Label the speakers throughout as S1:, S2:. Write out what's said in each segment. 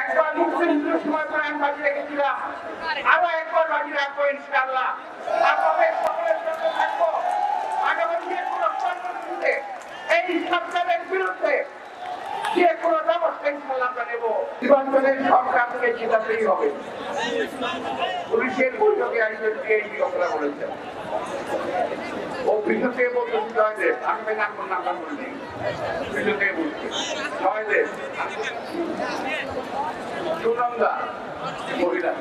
S1: একবার মুক্তিযুদ্ধের সময় প্রাণ বাজি রেখেছিলাম, আরো একবার বাজি রাখবো ইনশাআল্লাহ। আপনাদের সকলের সাথে থাকবো আগামী যে কোনো কর্মসূচিতে এই সরকারের বিরুদ্ধে যে কোনো ব্যবস্থা ইনশাআল্লাহ আমরা নেব। নির্বাচনের সরকারকে জেতাতেই হবে। পুলিশের বৈঠকে একজন ডিআইজি কথা বলেছেন, ও বিশ্বকে বলতে জয়দেব, আমি নাম বলছি বিশ্বকে বলছি জয়দেব সুনন্দা মহিলা।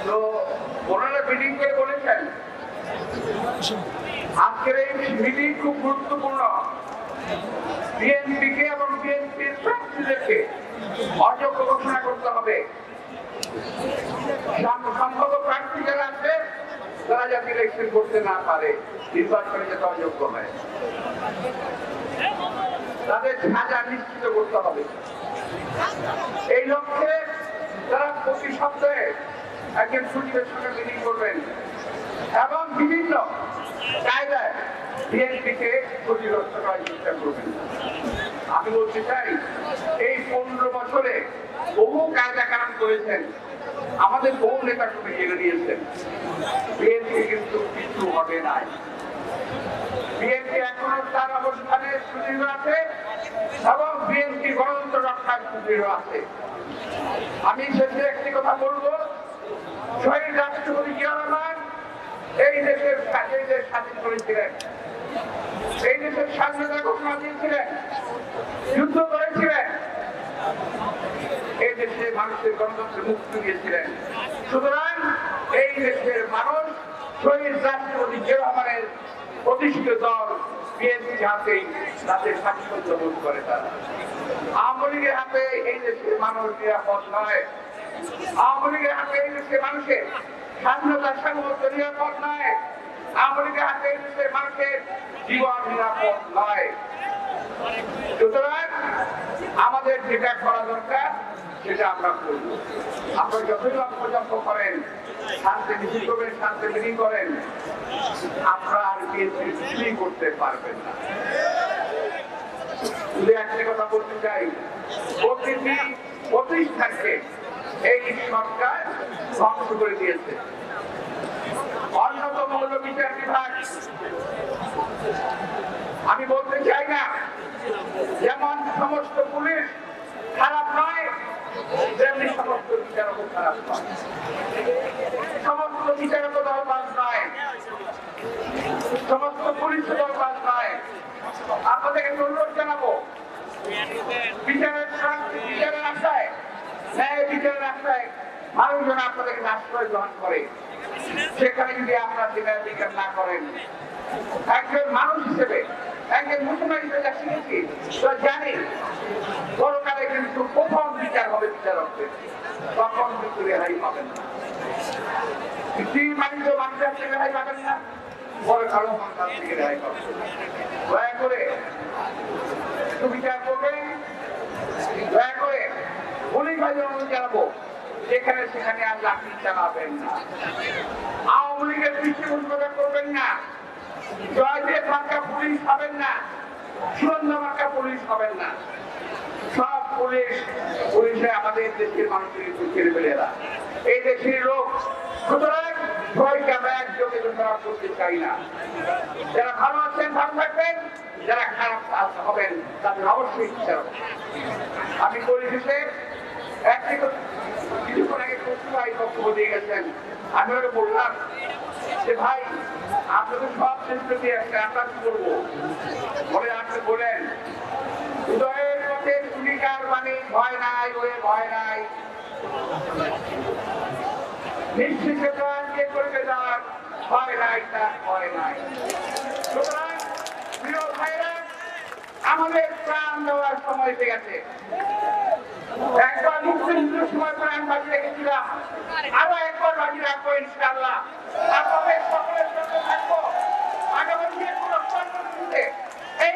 S1: তো ওনারা মিটিং করে বলেছেন আজকের এই মিটিং খুব গুরুত্বপূর্ণ। বিএনপিকে এবং বিএনপির প্রার্থীদেরকে অযোগ্য ঘোষণা করতে হবে। সম্ভাব্য প্রার্থী যারা আছে তারা যাতে ইলেকশন করতে না পারে, নির্বাচনে যাতে অযোগ্য হয়, তাদের সাজা নিশ্চিত করতে হবে। এই লক্ষ্যে তারা প্রতি সপ্তাহে একজন সচিবের সঙ্গে মিটিং করবেন এবং বিভিন্ন কায়দায় বিএনপিকে ক্ষতিগ্রস্ত করার চেষ্টা করবেন। আমি বলতে চাই এই 15 বছরে বহু কায়দা কানুন করেছেন, আমাদের বহু নেতা কর্মী জেনে দিয়েছেন, বিএনপি কিন্তু কিছু হবে নাই। বিএনপি এখনো তার অবস্থানে সুদৃঢ় আছে এবং বিএনপি গণতন্ত্র রক্ষার সুদৃঢ় আছে। আমি শেষে একটি কথা বলবো, শহীদ রাষ্ট্রপতি জিয়া রহমান এই দেশের স্বাধীন করেছিলেন, এই দেশের স্বাধীনতা ঘোষণা দিয়েছিলেন, যুদ্ধ করেছিলেন, এই দেশের মানুষের গণতন্ত্রের মুক্তি দিয়েছিলেন। সুতরাং এই দেশের মানুষ শহীদ রাষ্ট্রপতি জিয়া রহমানের প্রতিষ্ঠিত দল বিএনপির হাতেই তাদের স্বাধীনতা বোধ করে। তারা আওয়ামী লীগের হাতে এই দেশের মানুষ নিরাপদ নয়, আওয়ামী লীগের হাতে এই দেশের মানুষের স্বাধীনতার সার্বভৌমত্ব নিরাপদ নয়, আওয়ামী লীগের হাতে এই দেশের মানুষের জীবন নিরাপদ নয়। সুতরাং আমাদের যেটা করা দরকার সেটা আমরা করব। আপনারা যতই পর্যন্ত করেন, শান্তি মিছিল করবেন, শান্তি মিটিং করেন, আপনারা আর কিছুই করতে পারবেন না। শুধু একটা কথা বলতে চাই, প্রতিটি প্রতিষ্ঠানকে এই সরকার ধ্বংস করে দিয়েছে। অন্যতম হল বিচার বিভাগ। আমি বলতে চাই না যেমন সমস্ত পুলিশ খারাপ নয়, তেমনি সমস্ত বিচারকও খারাপ নয়, সমস্ত বিচারকও দলবাজ নয়, সমস্ত পুলিশ দলবাজ নয়। আপনাদেরকে অনুরোধ জানাবো, বিচারের আশায়, ন্যায় বিচারের আশায় মানুষজন আপনাদেরকে আশ্রয় গ্রহণ করে, সেখানে যদি আপনার দিনের বিচার না করেন, একজন মানুষ হিসেবে, একজন মুসলমান হিসেবে যা শিখেছি জানি, পরকালে কিন্তু প্রথম বিচার হবে বিচারকদের, তখন কিন্তু রেহাই পাবেন না। মানুষের থেকে রেহাই পাবেন না, পরে কারো মানুষ থেকে রেহাই পাবেন। দয়া করে একটু বিচার করবেন, দয়া করে পুলিশ বাহিনী অনুরোধ জানাবো, যেখানে সেখানে আর লাঠি চালাবেন না, আওয়ামী লীগের দৃষ্টিভঙ্গি করবেন না, জয়দেব মার্কা পুলিশ হবেন না, সুনন্দা মার্কা পুলিশ হবেন না। সব পুলিশে আমাদের দেশের মানুষের ছেলেমেয়েরা, এই দেশের লোক। সুতরাং সবাইকে আমরা একযোগে খারাপ করতে চাই না। যারা ভালো আছেন ভালো থাকবেন, যারা খারাপ হবেন তাদের অবশ্যই বিচার। আমি পরিশেষে একটি কিছুক্ষণ আগে ভাই বক্তব্য দিয়ে গেছেন, আমি ওরা বললাম যে ভাই আপনাদের সব শেষ দিয়ে আসছে, আমরা কি করবো বলে আপনি বলেন, উদয়ের পথে ভূমিকার মানে ভয় নাই, ওরে ভয় নাই, নিশ্চিত কে করবে যাওয়ার ভয় নাই, তার ভয় নাই। সুতরাং প্রিয় ভাইরা, আমাদের প্রাণ দেওয়ার সময় এসে গেছে। একবার মুক্তিযুদ্ধের সময় প্রাণ বাজি রেখেছিলাম, আরো একবার বাজি রাখবো ইনশাআল্লাহ। আপনাদের সকলের সাথে থাকবো আগামী যে কোনো কর্মসূচিতে এই